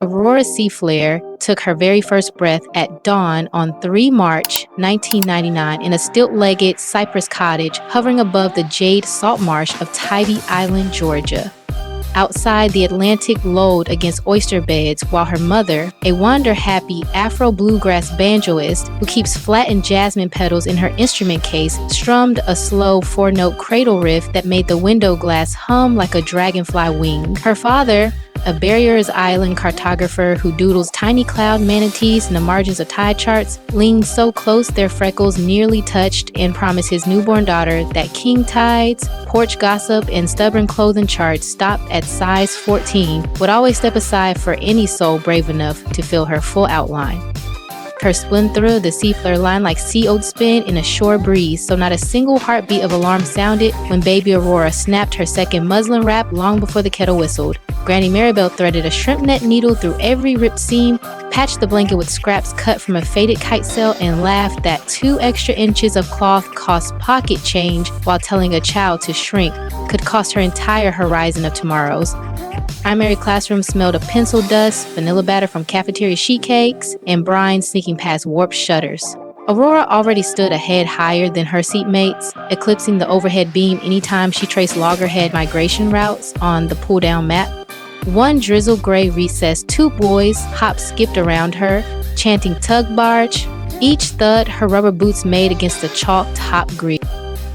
Aurora Seaflare took her very first breath at dawn on 3 March 1999 in a stilt-legged cypress cottage hovering above the jade salt marsh of Tybee Island, Georgia. Outside, the Atlantic lolled against oyster beds while her mother, a wander-happy Afro-bluegrass banjoist who keeps flattened jasmine petals in her instrument case, strummed a slow 4-note cradle riff that made the window glass hum like a dragonfly wing. Her father, a Barriers Island cartographer who doodles tiny cloud manatees in the margins of tide charts, leaned so close their freckles nearly touched and promised his newborn daughter that king tides, porch gossip, and stubborn clothing charts stopped at size 14 would always step aside for any soul brave enough to fill her full outline. Her spun through the Seaflare line like sea oats spin in a shore breeze, so not a single heartbeat of alarm sounded when baby Aurora snapped her second muslin wrap long before the kettle whistled. Granny Maribel threaded a shrimp net needle through every ripped seam, patched the blanket with scraps cut from a faded kite sail, and laughed that 2 extra inches of cloth cost pocket change while telling a child to shrink could cost her entire horizon of tomorrows. Primary classroom smelled of pencil dust, vanilla batter from cafeteria sheet cakes, and brine sneaking past warped shutters. Aurora already stood a head higher than her seatmates, eclipsing the overhead beam anytime she traced loggerhead migration routes on the pull-down map. One drizzle gray recess, 2 boys hop-skipped around her, chanting tug barge, each thud her rubber boots made against the chalked hop grill.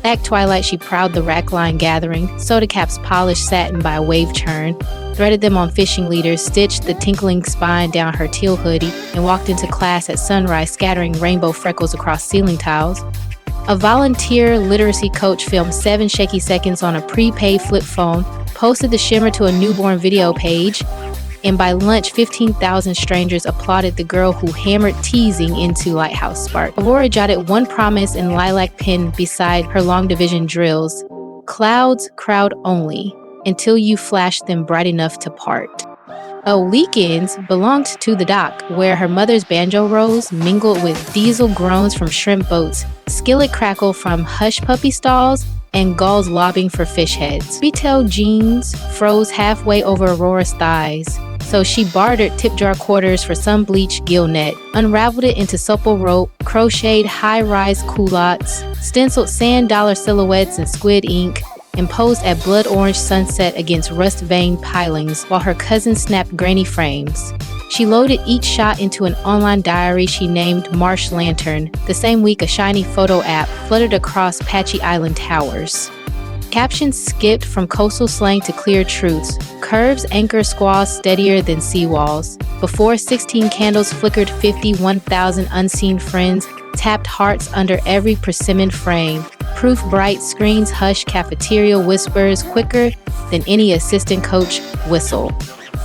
At twilight, she prowled the rack line gathering, soda caps polished satin by a wave churn, threaded them on fishing leaders, stitched the tinkling spine down her teal hoodie, and walked into class at sunrise, scattering rainbow freckles across ceiling tiles. A volunteer literacy coach filmed 7 shaky seconds on a prepaid flip phone, posted the shimmer to a newborn video page, and by lunch, 15,000 strangers applauded the girl who hammered teasing into Lighthouse Spark. Aurora jotted one promise in lilac pen beside her long division drills: clouds crowd only, until you flash them bright enough to part. Weekends belonged to the dock, where her mother's banjo rolls mingled with diesel groans from shrimp boats, skillet crackle from hush puppy stalls, and gulls lobbing for fish heads. Retail jeans froze halfway over Aurora's thighs, so she bartered tip jar quarters for some bleached gill net, unraveled it into supple rope, crocheted high-rise culottes, stenciled sand dollar silhouettes in squid ink, and posed at blood orange sunset against rust-veined pilings while her cousin snapped grainy frames. She loaded each shot into an online diary she named Marsh Lantern. The same week, a shiny photo app fluttered across patchy island towers. Captions skipped from coastal slang to clear truths. Curves anchor squalls steadier than seawalls. Before 16 candles flickered 51,000 unseen friends, tapped hearts under every persimmon frame. Proof bright screens hush cafeteria whispers quicker than any assistant coach whistle.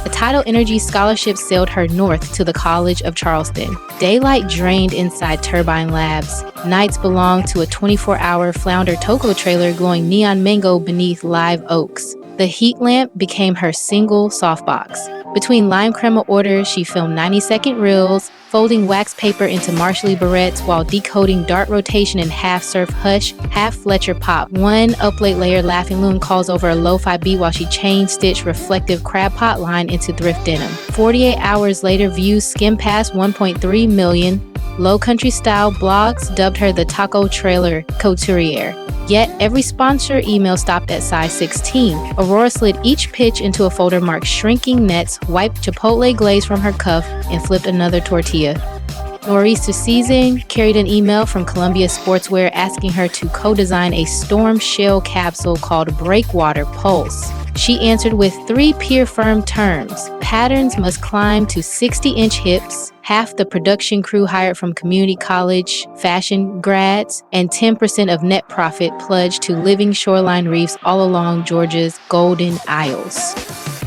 A tidal energy scholarship sailed her north to the College of Charleston. Daylight drained inside Turbine Labs. Nights belonged to a 24-hour flounder toco trailer glowing neon mango beneath live oaks. The heat lamp became her single softbox. Between lime crema orders, she filmed 90-second reels, folding wax paper into Marshally barrettes while decoding dart rotation in half-surf hush, half-Fletcher pop. One up-late layer laughing loon calls over a lo-fi beat while she chain-stitched reflective crab pot line into thrift denim. 48 hours later, views skimmed past 1.3 million. Low country style blogs dubbed her the taco trailer couturier. Yet every sponsor email stopped at size 16. Aurora slid each pitch into a folder marked shrinking nets, wiped Chipotle glaze from her cuff, and flipped another tortilla. Nor'easter season carried an email from Columbia Sportswear asking her to co-design a storm shell capsule called Breakwater Pulse. She answered with 3 peer-firm terms. Patterns must climb to 60-inch hips, half the production crew hired from community college fashion grads, and 10% of net profit pledged to living shoreline reefs all along Georgia's Golden Isles.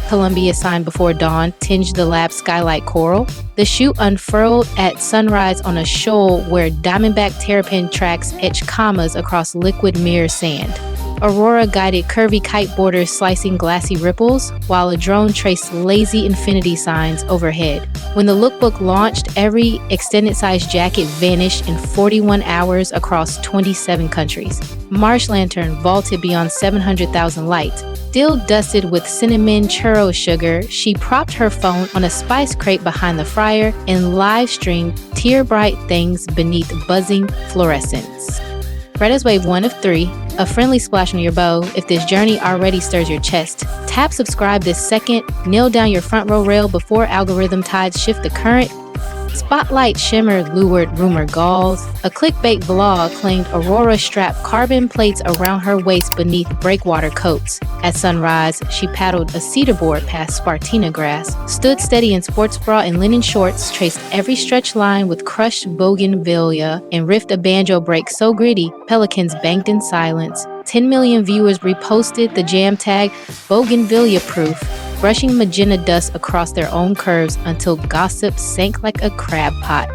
Columbia signed before dawn tinged the lab skylight coral. The shoot unfurled at sunrise on a shoal where diamondback terrapin tracks etched commas across liquid mirror sand. Aurora guided curvy kiteboarders slicing glassy ripples, while a drone traced lazy infinity signs overhead. When the lookbook launched, every extended-size jacket vanished in 41 hours across 27 countries. Marsh Lantern vaulted beyond 700,000 light. Still dusted with cinnamon churro sugar, she propped her phone on a spice crate behind the fryer and live-streamed tear-bright things beneath buzzing fluorescence. Greta's Wave 1 of 3, a friendly splash on your bow if this journey already stirs your chest. Tap subscribe this second, nail down your front row rail before algorithm tides shift the current. Spotlight shimmer lured rumor galls. A clickbait vlog claimed Aurora strapped carbon plates around her waist beneath breakwater coats. At sunrise, she paddled a cedar board past Spartina grass, stood steady in sports bra and linen shorts, traced every stretch line with crushed bougainvillea, and riffed a banjo break so gritty, pelicans banked in silence. 10 million viewers reposted the jam tag bougainvillea proof, brushing magenta dust across their own curves until gossip sank like a crab pot.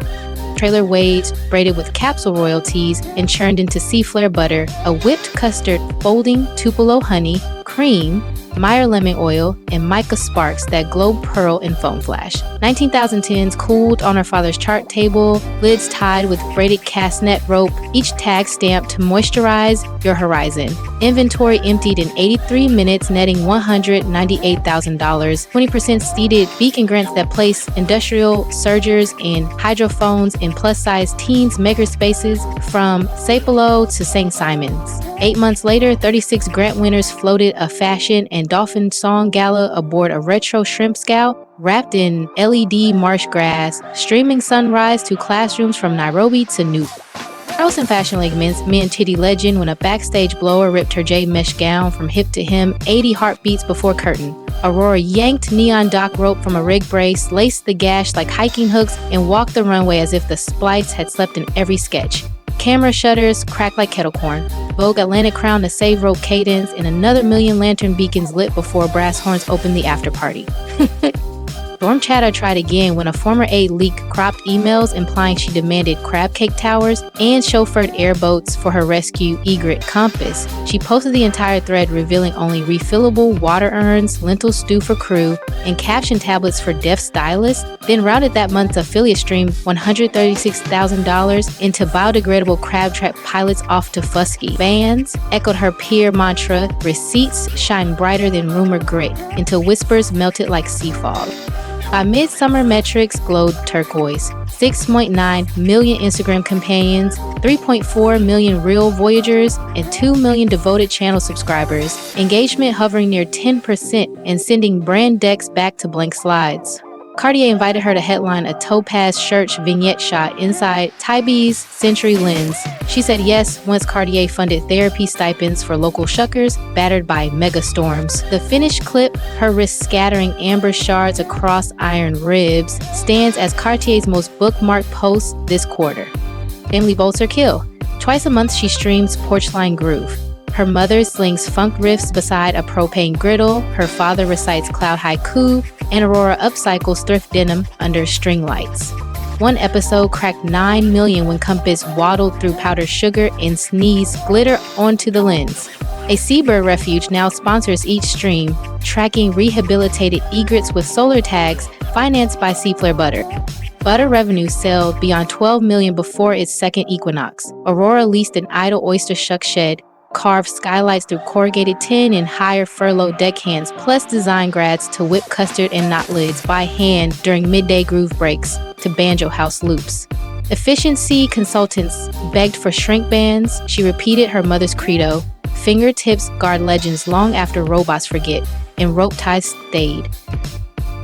Trailer waves braided with capsule royalties and churned into seaflare butter, a whipped custard folding Tupelo honey, cream, Meyer lemon oil, and mica sparks that glow pearl in foam flash. 19,010s cooled on her father's chart table, lids tied with braided castnet rope, each tag stamped to moisturize your horizon. Inventory emptied in 83 minutes, netting $198,000. 20% seeded beacon grants that place industrial surgers and hydrophones in plus-size teens makerspaces from Sapelo to St. Simon's. 8 months later, 36 grant winners floated a fashion and dolphin song gala aboard a retro shrimp scow wrapped in LED marsh grass, streaming sunrise to classrooms from Nairobi to Nuuk. Carlson Fashion League men titty legend when a backstage blower ripped her J mesh gown from hip to hem 80 heartbeats before curtain. Aurora yanked neon dock rope from a rig brace, laced the gash like hiking hooks, and walked the runway as if the splice had slept in every sketch. Camera shutters cracked like kettle corn. Vogue Atlantic crowned a save rope cadence, and another million lantern beacons lit before brass horns opened the after party. Storm Chatter tried again when a former aide leaked cropped emails implying she demanded crab cake towers and chauffeured airboats for her rescue egret Compass. She posted the entire thread revealing only refillable water urns, lentil stew for crew, and caption tablets for deaf stylists, then routed that month's affiliate stream $136,000 into biodegradable crab trap pilots off to Fusky. Fans echoed her peer mantra, receipts shine brighter than rumor grit, until whispers melted like sea fog. By midsummer metrics glowed turquoise, 6.9 million Instagram companions, 3.4 million real voyagers, and 2 million devoted channel subscribers, engagement hovering near 10% and sending brand decks back to blank slides. Cartier invited her to headline a topaz church vignette shot inside Tybie's Century Lens. She said yes once Cartier funded therapy stipends for local shuckers battered by mega storms. The finished clip, her wrist scattering amber shards across iron ribs, stands as Cartier's most bookmarked post this quarter. Family votes or kill. Twice a month she streams Porchline Groove. Her mother slings funk riffs beside a propane griddle, her father recites cloud haiku, and Aurora upcycles thrift denim under string lights. One episode cracked 9 million when Compass waddled through powdered sugar and sneezed glitter onto the lens. A seabird refuge now sponsors each stream, tracking rehabilitated egrets with solar tags financed by Seaflare Butter. Butter revenue sailed beyond 12 million before its second equinox. Aurora leased an idle oyster shuck shed, carved skylights through corrugated tin, and hired furloughed deckhands plus design grads to whip custard and knot lids by hand during midday groove breaks to banjo house loops. Efficiency consultants begged for shrink bands. She repeated her mother's credo. Fingertips guard legends long after robots forget, and rope ties stayed.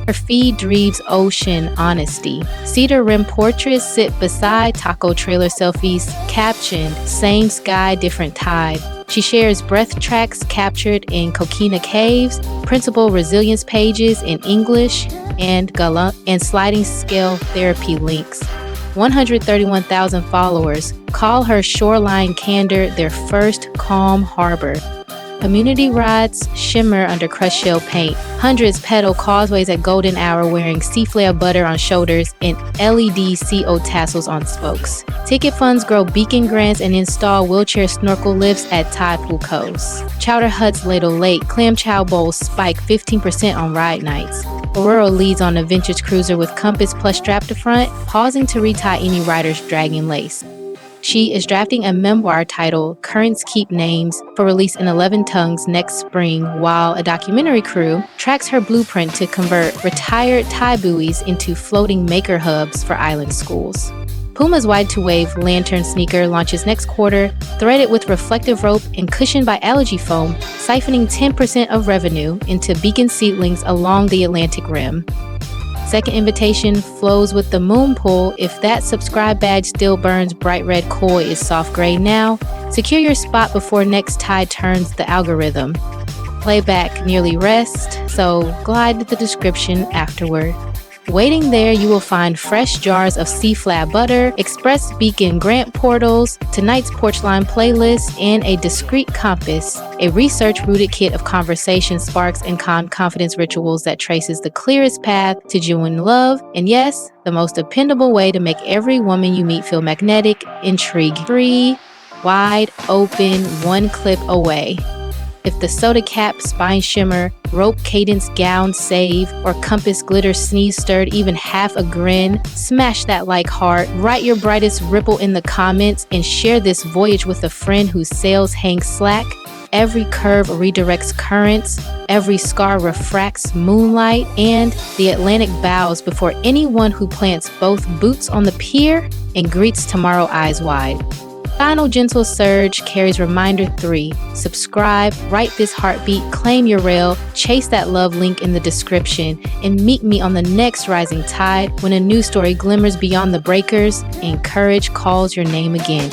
Her feed dreams ocean honesty. Cedar rim portraits sit beside taco trailer selfies, captioned "Same sky, different tide." She shares breath tracks captured in coquina caves, principal resilience pages in English, and sliding scale therapy links. 131,000 followers call her shoreline candor their first calm harbor. Community rides shimmer under crushed shell paint. Hundreds pedal causeways at golden hour wearing seaflare butter on shoulders and LED CO tassels on spokes. Ticket funds grow beacon grants and install wheelchair snorkel lifts at Tide Pool Coast. Chowder huts ladle lake, clam chow bowls spike 15% on ride nights. Aurora leads on a vintage cruiser with Compass plush strap to front, pausing to retie any rider's dragging lace. She is drafting a memoir titled Currents Keep Names for release in 11 tongues next spring, while a documentary crew tracks her blueprint to convert retired tie buoys into floating maker hubs for island schools. Puma's wide-to-wave lantern sneaker launches next quarter, threaded with reflective rope and cushioned by algae foam, siphoning 10% of revenue into beacon seedlings along the Atlantic Rim. Second invitation flows with the moon pool. If that subscribe badge still burns bright red koi is soft gray now, secure your spot before next tide turns the algorithm. Playback nearly rest, so glide to the description afterward. Waiting there, you will find fresh jars of Seaflare butter, express beacon grant portals, tonight's Porchline playlist, and a discreet compass, a research-rooted kit of conversation sparks and confidence rituals that traces the clearest path to genuine love, and yes, the most dependable way to make every woman you meet feel magnetic, intrigue-free, wide open, one clip away. If the soda cap, spine shimmer, rope cadence gown save, or compass glitter sneeze stirred even half a grin, smash that like heart, write your brightest ripple in the comments, and share this voyage with a friend whose sails hang slack. Every curve redirects currents, every scar refracts moonlight, and the Atlantic bows before anyone who plants both boots on the pier and greets tomorrow eyes wide. Final gentle surge carries reminder 3. Subscribe, write this heartbeat, claim your rail, chase that love link in the description, and meet me on the next rising tide when a new story glimmers beyond the breakers and courage calls your name again.